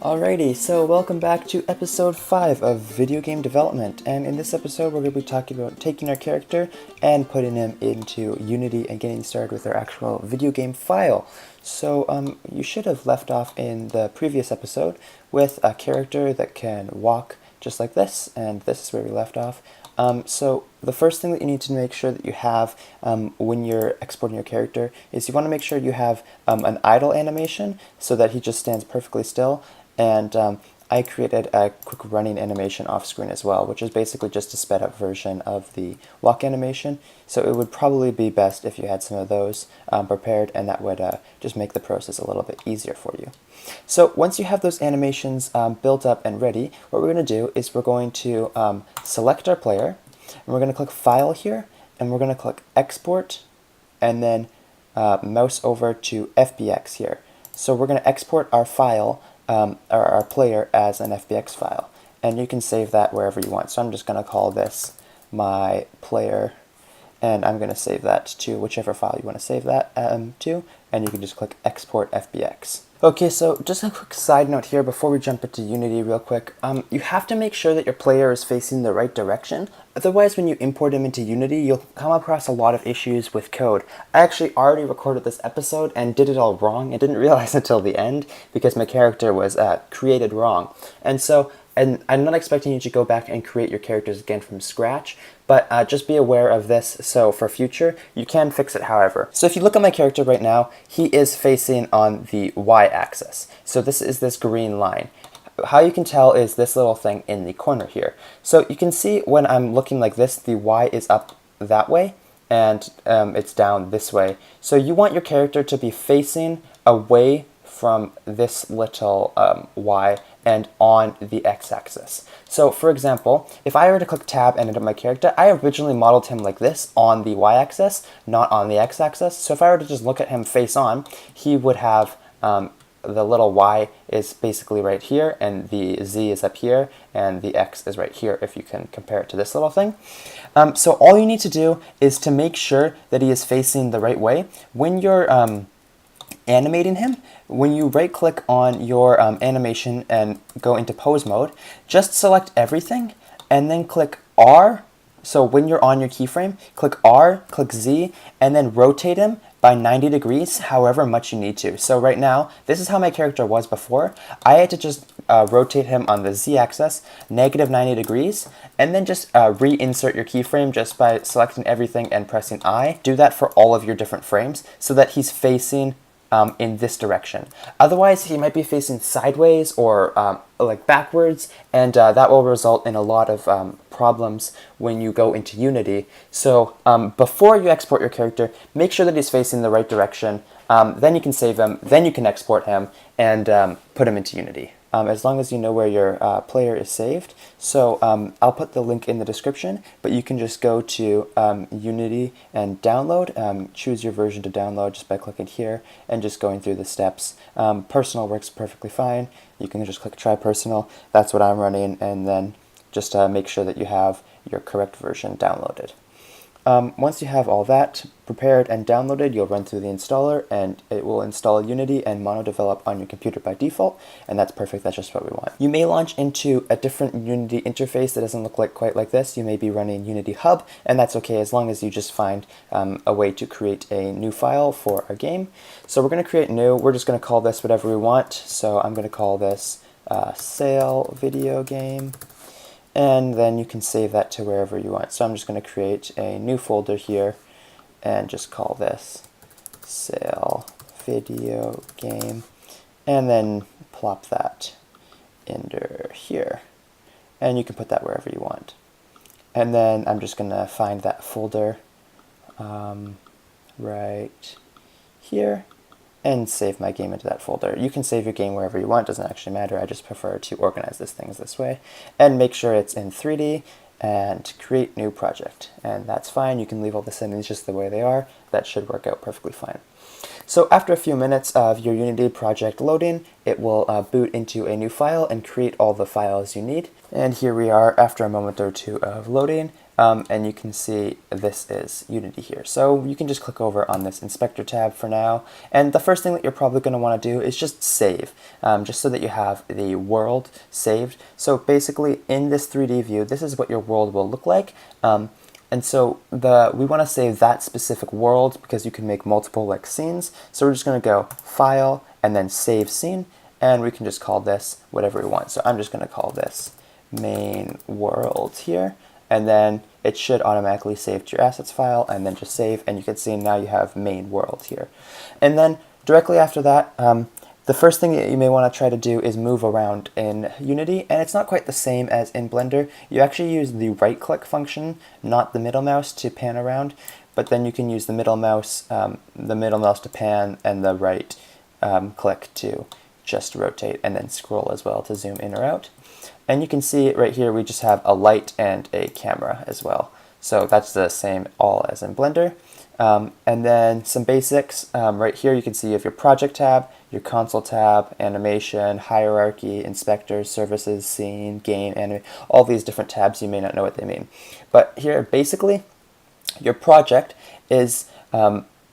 Alrighty, so welcome back to episode 5 of video game development, and in this episode we're going to be talking about taking our character and putting him into Unity and getting started with our actual video game file. So you should have left off in the previous episode with a character that can walk just like this, and this is where we left off. So the first thing that you need to make sure that you have when you're exporting your character is you want to make sure you have an idle animation so that he just stands perfectly still. And I created a quick running animation off screen as well, which is basically just a sped up version of the walk animation. So it would probably be best if you had some of those prepared, and that would just make the process a little bit easier for you. So once you have those animations built up and ready, what we're going to do is we're going to select our player, and we're going to click File here, and we're going to click Export, and then mouse over to FBX here. So we're going to export our file, our player, as an FBX file, and you can save that wherever you want. So I'm just going to call this my player, and I'm going to save that to whichever file you want to save that to, and you can just click Export FBX. Okay, so just a quick side note here before we jump into Unity real quick. You have to make sure that your player is facing the right direction. Otherwise, when you import him into Unity, you'll come across a lot of issues with code. I actually already recorded this episode and did it all wrong. I didn't realize until the end because my character was created wrong. And I'm not expecting you to go back and create your characters again from scratch, but just be aware of this, so for future, you can fix it however. So if you look at my character right now, he is facing on the y-axis. So this is this green line. How you can tell is this little thing in the corner here. So you can see when I'm looking like this, the y is up that way, and it's down this way. So you want your character to be facing away from this little y and on the x-axis. So for example, if I were to click tab and edit my character, I originally modeled him like this on the y-axis, not on the x-axis. So if I were to just look at him face on, he would have the little y is basically right here, and the z is up here, and the x is right here, if you can compare it to this little thing. So all you need to do is to make sure that he is facing the right way. When you're animating him, when you right click on your animation and go into pose mode, just select everything and then click R. So when you're on your keyframe, click R, click Z, and then rotate him by 90 degrees, however much you need to. So right now, this is how my character was before. I had to just rotate him on the Z axis, negative 90 degrees, and then just reinsert your keyframe just by selecting everything and pressing I. Do that for all of your different frames so that he's facing in this direction. Otherwise, he might be facing sideways or like backwards, and that will result in a lot of problems when you go into Unity. So before you export your character, make sure that he's facing the right direction. Then you can save him, then you can export him, and put him into Unity. As long as you know where your player is saved. So I'll put the link in the description, but you can just go to Unity and download. Choose your version to download just by clicking here and just going through the steps. Personal works perfectly fine. You can just click try personal. That's what I'm running, and then just make sure that you have your correct version downloaded. Once you have all that prepared and downloaded, you'll run through the installer, and it will install Unity and mono-develop on your computer by default, and that's perfect. That's just what we want. You may launch into a different Unity interface that doesn't look quite like this. You may be running Unity Hub, and that's okay as long as you just find a way to create a new file for our game. So we're going to create new. We're just going to call this whatever we want. So I'm going to call this Sail Video Game. And then you can save that to wherever you want. So I'm just going to create a new folder here and just call this Sail Video Game, and then plop that under here. And you can put that wherever you want. And then I'm just going to find that folder right here and save my game into that folder. You can save your game wherever you want, it doesn't actually matter. I just prefer to organize these things this way. And make sure it's in 3D and create new project. And that's fine. You can leave all the settings just the way they are. That should work out perfectly fine. So after a few minutes of your Unity project loading, it will boot into a new file and create all the files you need. And here we are after a moment or two of loading, and you can see this is Unity here. So you can just click over on this Inspector tab for now, and the first thing that you're probably going to want to do is just save, just so that you have the world saved. So basically in this 3D view, this is what your world will look like. And so we want to save that specific world because you can make multiple scenes. So we're just going to go File and then Save Scene, and we can just call this whatever we want. So I'm just going to call this Main World here, and then it should automatically save to your assets file, and then just save, and you can see now you have Main World here. And then directly after that, the first thing that you may want to try to do is move around in Unity, and it's not quite the same as in Blender. You actually use the right-click function, not the middle mouse, to pan around, but then you can use the middle mouse to pan, and the right click to just rotate, and then scroll as well to zoom in or out. And you can see right here we just have a light and a camera as well. So that's the same all as in Blender. And then some basics. Right here you can see you have your project tab, your console tab, animation, hierarchy, inspectors, services, scene, game, anime, all these different tabs. You may not know what they mean. But here basically your project is,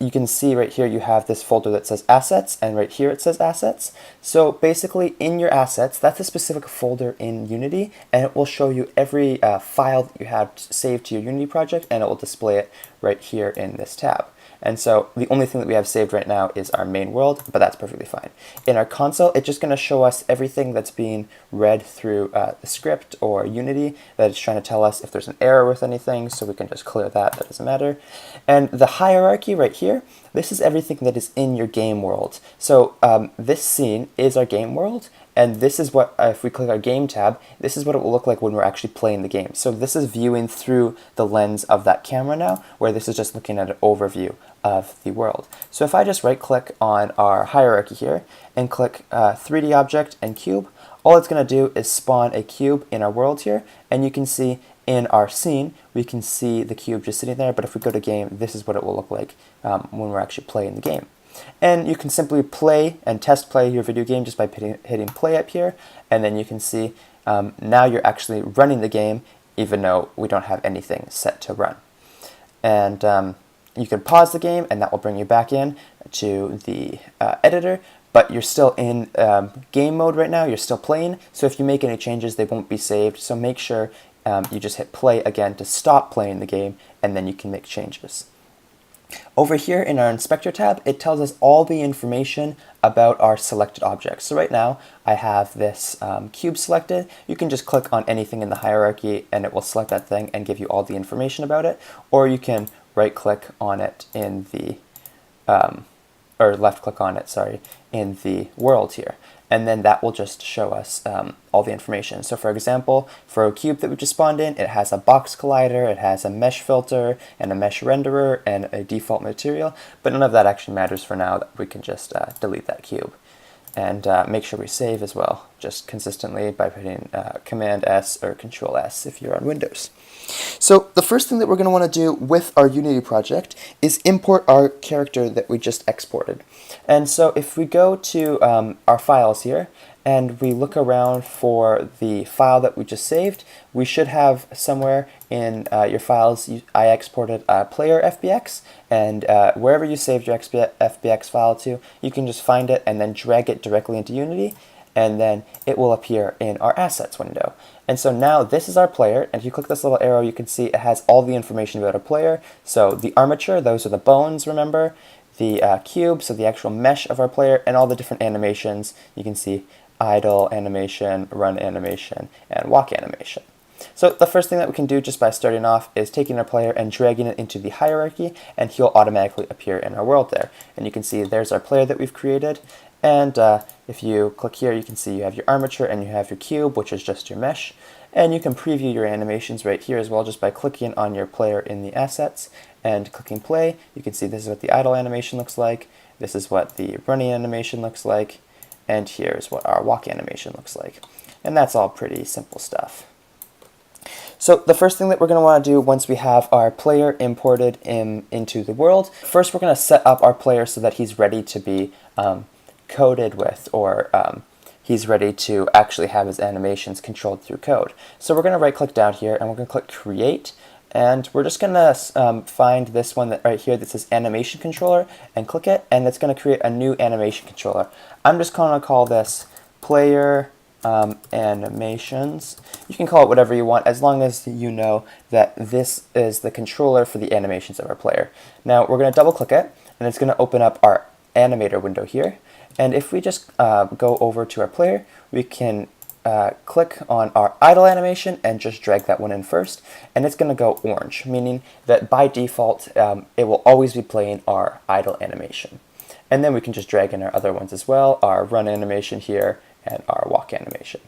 you can see right here you have this folder that says assets, and right here it says assets. So basically in your assets, that's a specific folder in Unity, and it will show you every file that you have saved to your Unity project, and it will display it right here in this tab. And so the only thing that we have saved right now is our main world, but that's perfectly fine. In our console, it's just going to show us everything that's being read through the script or Unity that it's trying to tell us if there's an error with anything, so we can just clear that, that doesn't matter. And the hierarchy right here, this is everything that is in your game world. So this scene is our game world, and this is what, if we click our game tab, this is what it will look like when we're actually playing the game. So this is viewing through the lens of that camera now, where this is just looking at an overview of the world. So if I just right click on our hierarchy here and click 3D object and cube, all it's going to do is spawn a cube in our world here, and you can see in our scene we can see the cube just sitting there, but if we go to game, this is what it will look like when we're actually playing the game. And you can simply play and test play your video game just by hitting play up here, and then you can see now you're actually running the game even though we don't have anything set to run. And you can pause the game, and that will bring you back in to the editor, but you're still in game mode right now, you're still playing, so if you make any changes they won't be saved, so make sure you just hit play again to stop playing the game, and then you can make changes. Over here in our Inspector tab, it tells us all the information about our selected objects. So right now, I have this cube selected. You can just click on anything in the hierarchy and it will select that thing and give you all the information about it. Or you can right-click on it in the, or left-click on it, sorry, in the world here. And then that will just show us all the information. So for example, for a cube that we just spawned in, it has a box collider, it has a mesh filter, and a mesh renderer, and a default material, but none of that actually matters for now. We can just delete that cube. And make sure we save as well, just consistently by hitting Command S or Control S if you're on Windows. So the first thing that we're going to want to do with our Unity project is import our character that we just exported. And so if we go to our files here and we look around for the file that we just saved, we should have somewhere in your files, I exported a player FBX, and wherever you saved your FBX file to, you can just find it and then drag it directly into Unity, and then it will appear in our assets window. And so now this is our player, and if you click this little arrow, you can see it has all the information about our player. So the armature, those are the bones, remember, the cube, so the actual mesh of our player, and all the different animations. You can see idle animation, run animation, and walk animation. So the first thing that we can do just by starting off is taking our player and dragging it into the hierarchy, and he'll automatically appear in our world there. And you can see there's our player that we've created. And if you click here, you can see you have your armature and you have your cube, which is just your mesh. And you can preview your animations right here as well just by clicking on your player in the assets and clicking play. You can see this is what the idle animation looks like. This is what the running animation looks like. And here's what our walk animation looks like. And that's all pretty simple stuff. So the first thing that we're going to want to do once we have our player imported into the world, first we're going to set up our player so that he's ready to be coded with, or he's ready to actually have his animations controlled through code. So we're going to right click down here and we're going to click create, And we're just going to find this one that right here that says animation controller and click it, and it's going to create a new animation controller. I'm just going to call this player animations. You can call it whatever you want as long as you know that this is the controller for the animations of our player. Now we're going to double click it, and it's going to open up our animator window here. And if we just go over to our player, we can click on our idle animation and just drag that one in first, and it's going to go orange, meaning that by default it will always be playing our idle animation. And then we can just drag in our other ones as well, our run animation here and our walk animation.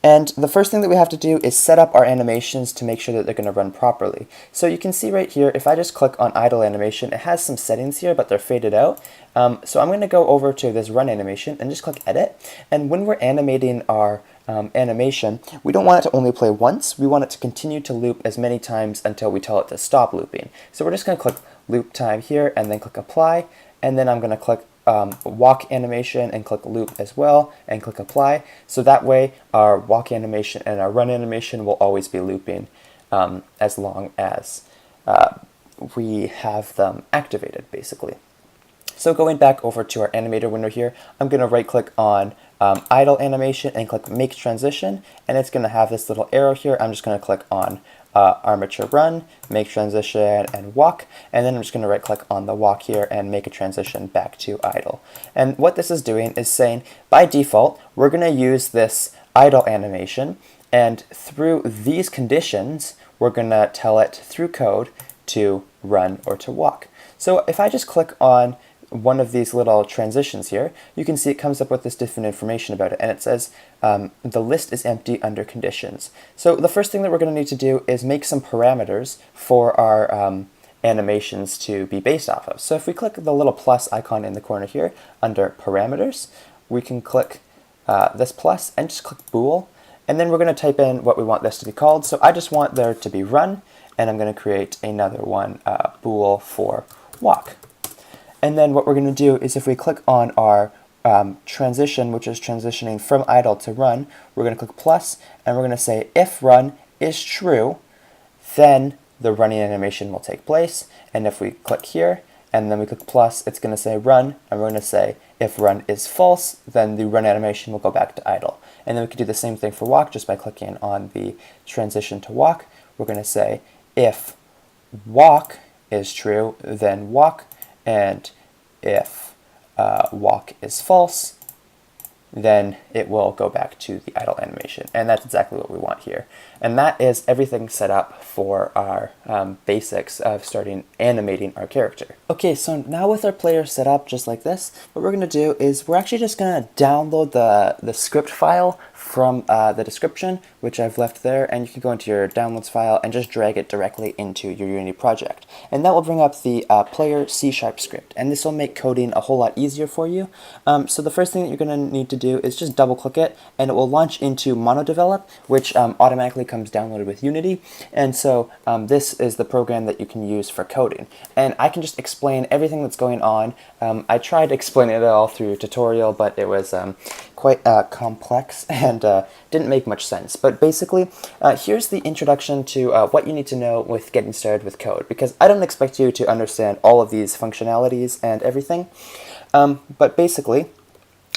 And the first thing that we have to do is set up our animations to make sure that they're going to run properly. So you can see right here, if I just click on idle animation, it has some settings here, but they're faded out. So I'm going to go over to this run animation and just click edit. And when we're animating our animation, we don't want it to only play once. We want it to continue to loop as many times until we tell it to stop looping. So we're just going to click loop time here and then click apply. And then I'm going to click walk animation and click loop as well and click apply. So that way our walk animation and our run animation will always be looping as long as we have them activated, basically. So going back over to our animator window here, I'm going to right click on idle animation and click make transition, and it's going to have this little arrow here. I'm just going to click on armature run, make transition, and walk, and then I'm just going to right click on the walk here and make a transition back to idle. And what this is doing is saying by default we're going to use this idle animation, and through these conditions we're going to tell it through code to run or to walk. So if I just click on one of these little transitions here, you can see it comes up with this different information about it, and it says the list is empty under conditions. So the first thing that we're going to need to do is make some parameters for our animations to be based off of. So if we click the little plus icon in the corner here under parameters, we can click this plus and just click bool, and then we're going to type in what we want this to be called. So I just want there to be run, and I'm going to create another one, bool for walk. And then what we're going to do is if we click on our transition, which is transitioning from idle to run, we're going to click plus, and we're going to say if run is true, then the running animation will take place. And if we click here, and then we click plus, it's going to say run, and we're going to say if run is false, then the run animation will go back to idle. And then we can do the same thing for walk just by clicking on the transition to walk. We're going to say if walk is true, then walk, and if walk is false, then it will go back to the idle animation. And that's exactly what we want here. And that is everything set up for our basics of starting animating our character. Okay, so now with our player set up just like this, what we're going to do is we're actually just going to download the script file from the description, which I've left there, and you can go into your downloads file and just drag it directly into your Unity project. And that will bring up the player C# script, and this will make coding a whole lot easier for you. So the first thing that you're going to need to do is just double click it, and it will launch into MonoDevelop, which automatically comes downloaded with Unity. And so this is the program that you can use for coding. And I can just explain everything that's going on. I tried explaining it all through a tutorial, but it was quite complex and didn't make much sense. But basically, here's the introduction to what you need to know with getting started with code, because I don't expect you to understand all of these functionalities and everything. But basically,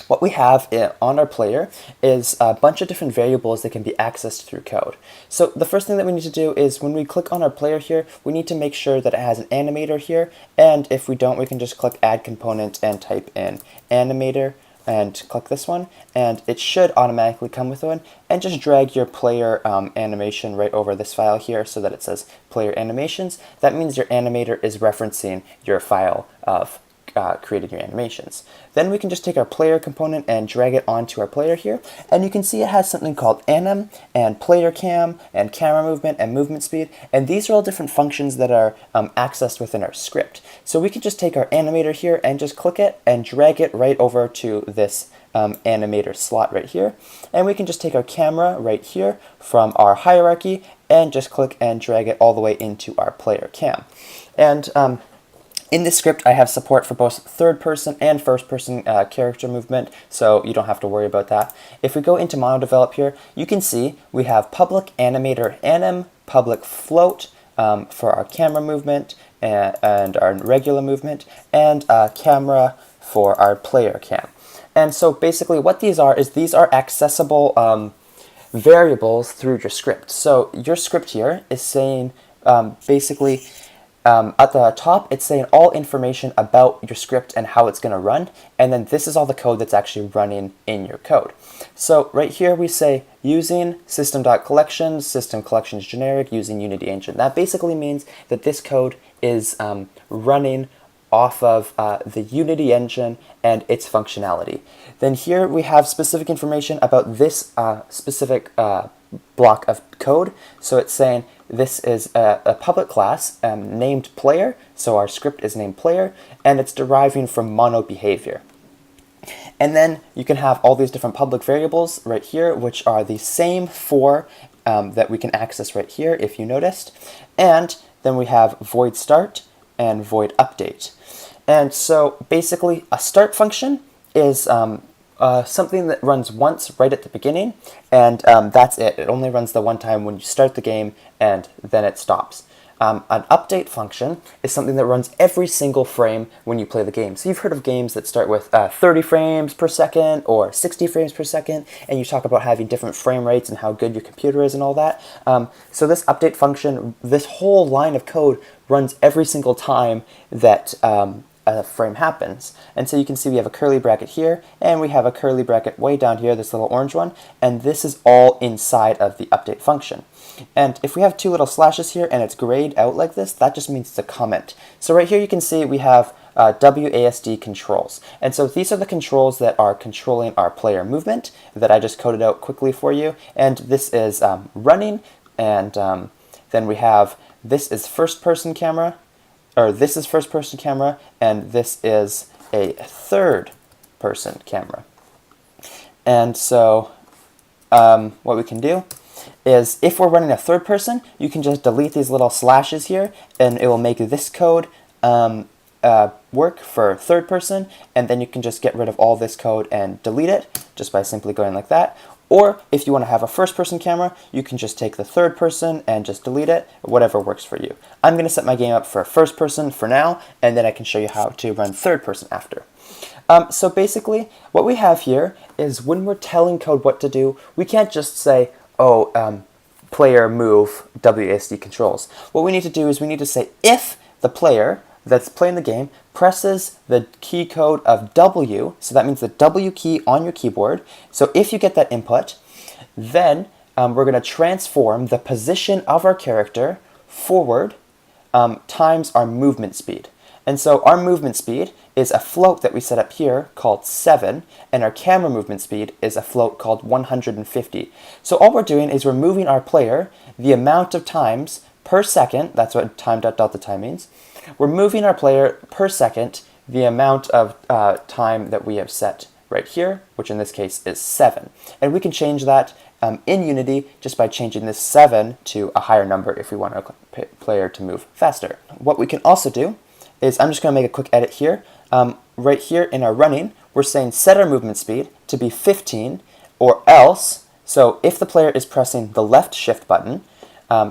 what we have on our player is a bunch of different variables that can be accessed through code. So the first thing that we need to do is when we click on our player here, we need to make sure that it has an animator here, and if we don't, we can just click add component and type in animator and click this one, and it should automatically come with one, and just drag your player animation right over this file here so that it says player animations. That means your animator is referencing your file of created your animations. Then we can just take our player component and drag it onto our player here, and you can see it has something called anim and player cam and camera movement and movement speed, and these are all different functions that are accessed within our script. So we can just take our animator here and just click it and drag it right over to this animator slot right here, and we can just take our camera right here from our hierarchy and just click and drag it all the way into our player cam. And in this script, I have support for both third-person and first-person character movement, so you don't have to worry about that. If we go into MonoDevelop here, you can see we have public animator anim, public float, for our camera movement and our regular movement, and camera for our player cam. And so basically what these are is these are accessible variables through your script. So your script here is saying basically at the top, it's saying all information about your script and how it's going to run, and then this is all the code that's actually running in your code. So right here we say using system.collections, system collections generic, using Unity engine. That basically means that this code is running off of the Unity engine and its functionality. Then here we have specific information about this specific block of code. So it's saying this is a public class named player, so our script is named player, and it's deriving from mono behavior. And then you can have all these different public variables right here, which are the same four that we can access right here, if you noticed. And then we have void start and void update. And so basically a start function is something that runs once right at the beginning, and that's it. It only runs the one time when you start the game, and then it stops. An update function is something that runs every single frame when you play the game. So you've heard of games that start with 30 frames per second or 60 frames per second, and you talk about having different frame rates and how good your computer is and all that. So this update function, this whole line of code runs every single time that a frame happens. And so you can see we have a curly bracket here, and we have a curly bracket way down here, this little orange one, and this is all inside of the update function. And if we have two little slashes here and it's grayed out like this, that just means it's a comment. So right here you can see we have WASD controls. And so these are the controls that are controlling our player movement that I just coded out quickly for you. And this is running, and then we have this is first person camera, or this is first person camera, and this is a third person camera. And so what we can do is if we're running a third person, you can just delete these little slashes here, and it will make this code work for third person, and then you can just get rid of all this code and delete it just by simply going like that. Or if you want to have a first person camera, you can just take the third person and just delete it, whatever works for you. I'm going to set my game up for first person for now, and then I can show you how to run third person after. So basically what we have here is when we're telling code what to do, we can't just say, oh, player move WASD controls. What we need to do is we need to say if the player that's playing the game presses the key code of W, so that means the W key on your keyboard. So if you get that input, then we're going to transform the position of our character forward times our movement speed. And so our movement speed is a float that we set up here called 7, and our camera movement speed is a float called 150. So all we're doing is we're moving our player the amount of times per second, that's what time.delta time means. We're moving our player per second the amount of time that we have set right here, which in this case is 7. And we can change that in Unity just by changing this 7 to a higher number if we want our player to move faster. What we can also do is, I'm just going to make a quick edit here. Right here in our running, we're saying set our movement speed to be 15, or else, so if the player is pressing the left shift button,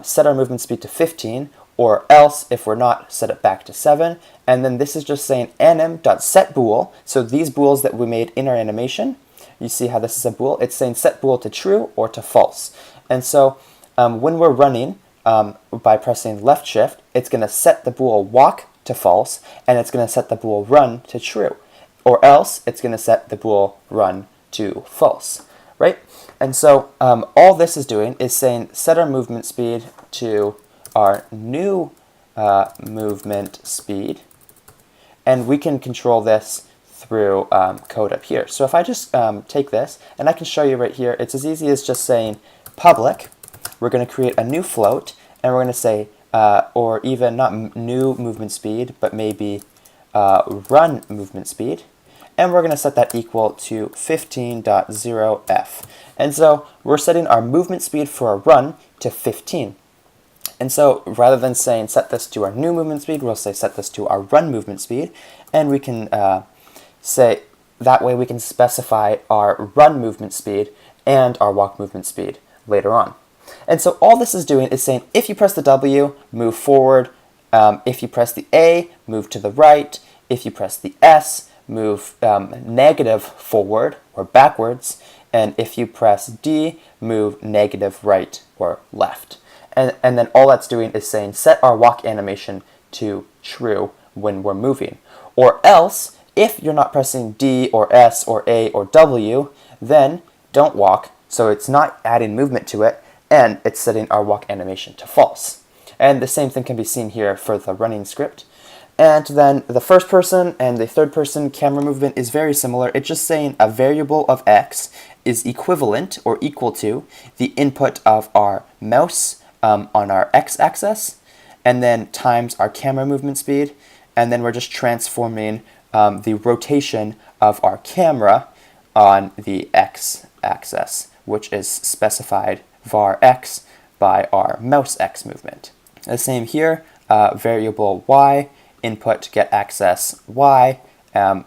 set our movement speed to 15, or else, if we're not, set it back to 7. And then this is just saying anim.setBool. So these bools that we made in our animation, you see how this is a bool? It's saying set bool to true or to false. And so when we're running by pressing left shift, it's going to set the bool walk to false, and it's going to set the bool run to true. Or else, it's going to set the bool run to false, right? And so all this is doing is saying set our movement speed to our new movement speed, and we can control this through code up here. So if I just take this, and I can show you right here, it's as easy as just saying public. We're going to create a new float, and we're going to say, or even not new movement speed, but maybe run movement speed. And we're going to set that equal to 15.0f. And so we're setting our movement speed for a run to 15. And so rather than saying set this to our new movement speed, we'll say set this to our run movement speed. And we can say, that way we can specify our run movement speed and our walk movement speed later on. And so all this is doing is saying if you press the W, move forward. If you press the A, move to the right. If you press the S, move negative forward or backwards. And if you press D, move negative right or left. And then all that's doing is saying set our walk animation to true when we're moving. Or else, if you're not pressing D or S or A or W, then don't walk, so it's not adding movement to it, and it's setting our walk animation to false. And the same thing can be seen here for the running script. And then the first person and the third person camera movement is very similar. It's just saying a variable of X is equivalent or equal to the input of our mouse on our X-axis, and then times our camera movement speed, and then we're just transforming the rotation of our camera on the X-axis, which is specified var X by our mouse X movement. The same here, variable Y, input get access Y,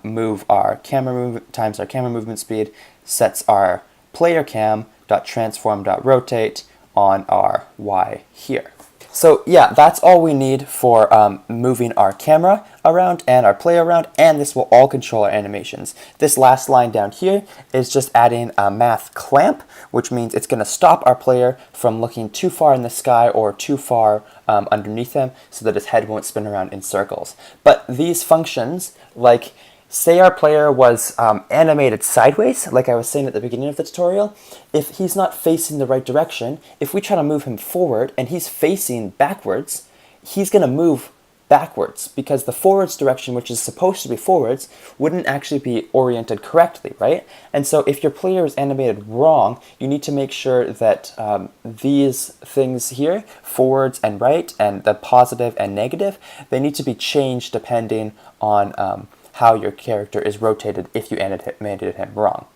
move our camera movement times our camera movement speed, sets our player cam dot transform dot rotate on our Y here. So yeah, that's all we need for moving our camera around and our player around, and this will all control our animations. This last line down here is just adding a math clamp, which means it's going to stop our player from looking too far in the sky or too far underneath him so that his head won't spin around in circles. But these functions, like say our player was animated sideways, like I was saying at the beginning of the tutorial, if he's not facing the right direction, if we try to move him forward and he's facing backwards, he's going to move backwards because the forwards direction, which is supposed to be forwards, wouldn't actually be oriented correctly, right? And so if your player is animated wrong, you need to make sure that these things here, forwards and right, and the positive and negative, they need to be changed depending on how your character is rotated if you animated him wrong.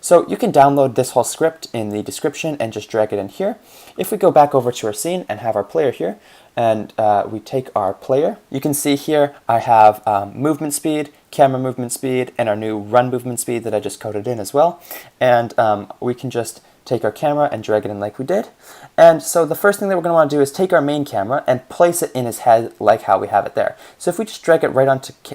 So you can download this whole script in the description and just drag it in here. If we go back over to our scene and have our player here, and we take our player, you can see here I have movement speed, camera movement speed, and our new run movement speed that I just coded in as well. And we can just take our camera and drag it in like we did. And so the first thing that we're going to want to do is take our main camera and place it in his head like how we have it there. So if we just drag it right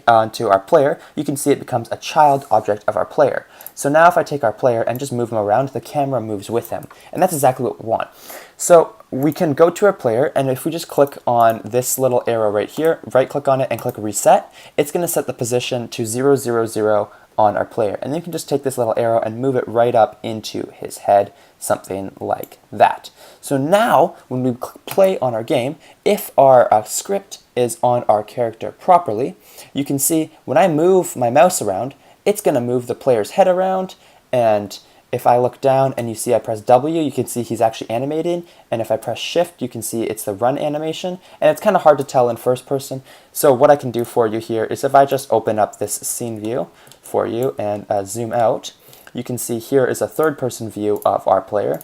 onto our player, you can see it becomes a child object of our player. So now if I take our player and just move him around, the camera moves with him. And that's exactly what we want. So we can go to our player, and if we just click on this little arrow right here, right click on it and click reset, it's going to set the position to 0, 0, 0 on our player. And then you can just take this little arrow and move it right up into his head, something like that. So now when we play on our game, if our script is on our character properly, you can see when I move my mouse around, it's going to move the player's head around, and if I look down and you see I press W, you can see he's actually animating, and if I press Shift, you can see it's the run animation, and it's kind of hard to tell in first person. So what I can do for you here is if I just open up this scene view for you and zoom out, you can see here is a third person view of our player.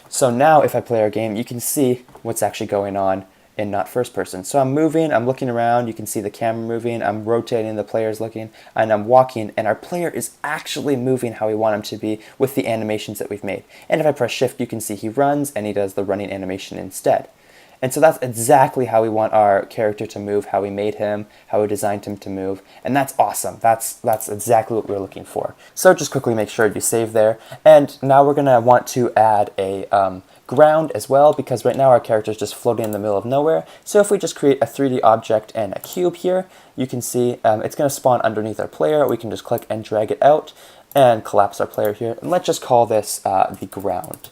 So now if I play our game, you can see what's actually going on and not first person. So I'm moving, I'm looking around, you can see the camera moving, I'm rotating, the player's looking, and I'm walking, and our player is actually moving how we want him to be with the animations that we've made. And if I press Shift, you can see he runs and he does the running animation instead. And so that's exactly how we want our character to move, how we made him, how we designed him to move, and that's awesome. That's exactly what we're looking for. So just quickly make sure you save there. And now we're gonna want to add a ground as well, because right now our character is just floating in the middle of nowhere. So if we just create a 3D object and a cube here, you can see it's going to spawn underneath our player. We can just click and drag it out and collapse our player here. And let's just call this the ground.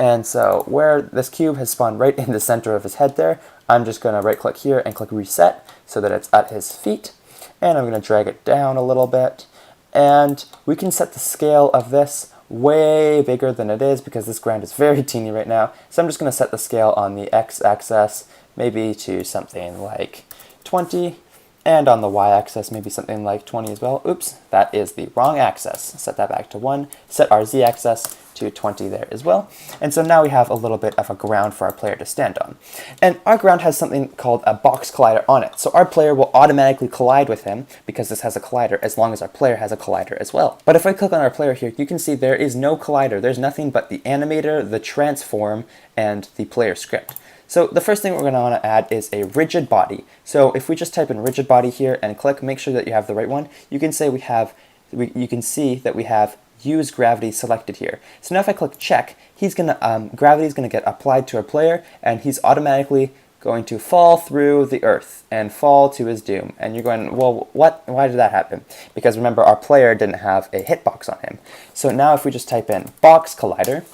And so where this cube has spawned right in the center of his head there, I'm just going to right click here and click reset so that it's at his feet. And I'm going to drag it down a little bit. And we can set the scale of this way bigger than it is because this ground is very teeny right now. So I'm just going to set the scale on the x-axis maybe to something like 20, And on the y-axis, maybe something like 20 as well. Oops, that is the wrong axis. Set that back to 1. Set our z-axis to 20 there as well. And so now we have a little bit of a ground for our player to stand on. And our ground has something called a box collider on it. So our player will automatically collide with him because this has a collider as long as our player has a collider as well. But if I click on our player here, you can see there is no collider. There's nothing but the animator, the transform, and the player script. So the first thing we're going to want to add is a rigid body. So if we just type in rigid body here and click, make sure that you have the right one, you can say you can see that we have use gravity selected here. So now if I click check, gravity is going to get applied to our player, and he's automatically going to fall through the earth and fall to his doom. And you're going, well, what? Why did that happen? Because remember, our player didn't have a hitbox on him. So now if we just type in box collider,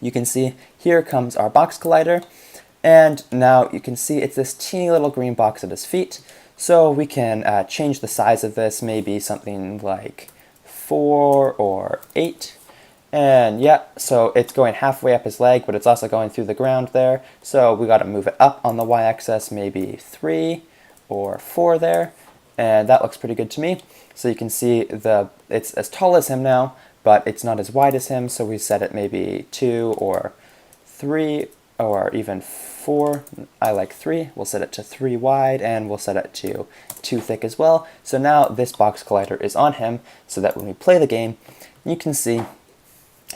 you can see here comes our box collider. And now you can see it's this teeny little green box at his feet. So we can change the size of this, maybe something like 4 or 8. And yeah, so it's going halfway up his leg, but it's also going through the ground there. So we got to move it up on the y-axis, maybe 3 or 4 there. And that looks pretty good to me. So you can see it's as tall as him now, but it's not as wide as him. So we set it maybe 2 or 3 or even 4. I like 3. We'll set it to 3 wide, and we'll set it to 2 thick as well. So now this box collider is on him, so that when we play the game, you can see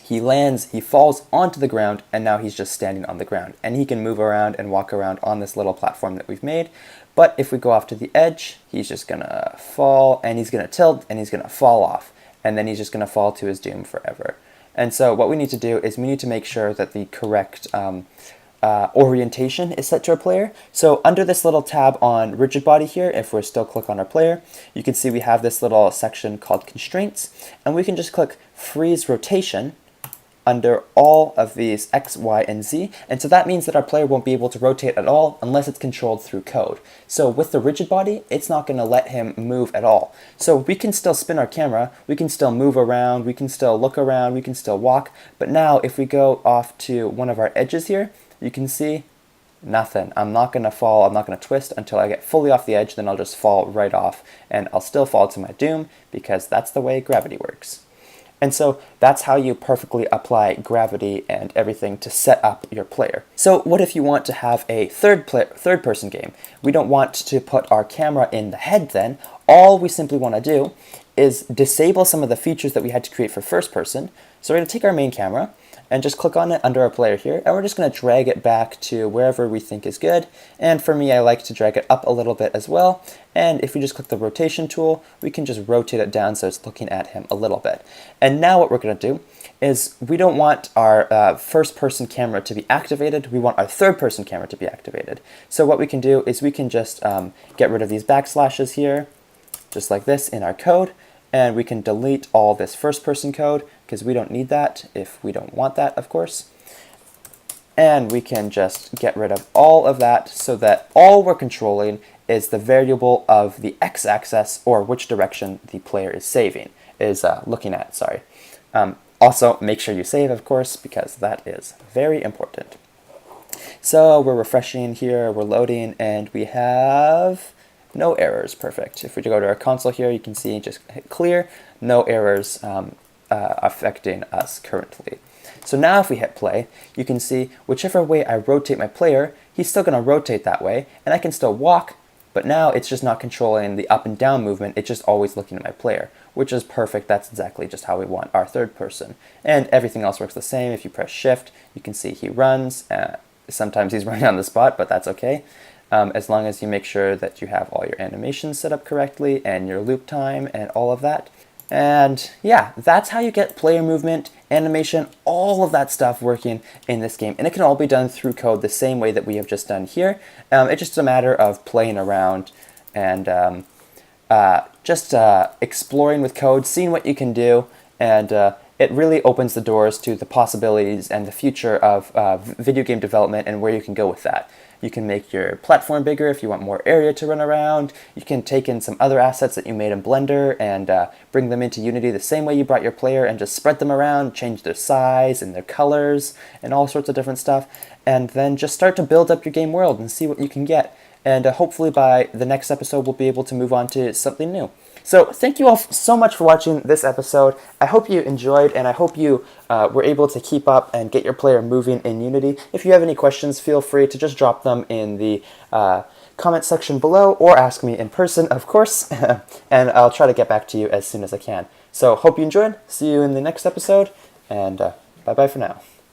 he falls onto the ground, and now he's just standing on the ground. And he can move around and walk around on this little platform that we've made. But if we go off to the edge, he's just gonna fall, and he's gonna tilt, and he's gonna fall off. And then he's just gonna fall to his doom forever. And so what we need to do is we need to make sure that the correct orientation is set to our player. So under this little tab on rigid body here, if we're still click on our player, you can see we have this little section called constraints, and we can just click freeze rotation under all of these X, Y, and Z. And so that means that our player won't be able to rotate at all unless it's controlled through code. So with the rigid body, it's not going to let him move at all. So we can still spin our camera, we can still move around, we can still look around, we can still walk. But now if we go off to one of our edges here, you can see nothing. I'm not going to fall, I'm not going to twist until I get fully off the edge, then I'll just fall right off, and I'll still fall to my doom because that's the way gravity works. And so that's how you perfectly apply gravity and everything to set up your player. So what if you want to have a third person game? We don't want to put our camera in the head then. All we simply want to do is disable some of the features that we had to create for first person. So we're going to take our main camera and just click on it under our player here, and we're just going to drag it back to wherever we think is good. And for me, I like to drag it up a little bit as well. And if we just click the rotation tool, we can just rotate it down so it's looking at him a little bit. And now what we're going to do is we don't want our first person camera to be activated, we want our third person camera to be activated. So what we can do is we can just get rid of these backslashes here, just like this in our code, and we can delete all this first person code because we don't need that if we don't want that, of course. And we can just get rid of all of that so that all we're controlling is the variable of the x-axis, or which direction the player is looking at, sorry. Also, make sure you save, of course, because that is very important. So we're refreshing here, we're loading, and we have no errors. Perfect. If we go to our console here, you can see just hit clear, no errors affecting us currently. So now if we hit play, you can see whichever way I rotate my player, he's still going to rotate that way, and I can still walk, but now it's just not controlling the up and down movement, it's just always looking at my player, which is perfect. That's exactly just how we want our third person. And everything else works the same. If you press shift, you can see he runs. Sometimes he's running on the spot, but that's okay. As long as you make sure that you have all your animations set up correctly and your loop time and all of that. And yeah, that's how you get player movement, animation, all of that stuff working in this game. And it can all be done through code the same way that we have just done here. It's just a matter of playing around and just exploring with code, seeing what you can do, and it really opens the doors to the possibilities and the future of video game development and where you can go with that. You can make your platform bigger if you want more area to run around. You can take in some other assets that you made in Blender and bring them into Unity the same way you brought your player and just spread them around, change their size and their colors and all sorts of different stuff. And then just start to build up your game world and see what you can get. And hopefully by the next episode, we'll be able to move on to something new. So thank you all so much for watching this episode. I hope you enjoyed, and I hope you were able to keep up and get your player moving in Unity. If you have any questions, feel free to just drop them in the comment section below, or ask me in person, of course, and I'll try to get back to you as soon as I can. So hope you enjoyed. See you in the next episode, and bye-bye for now.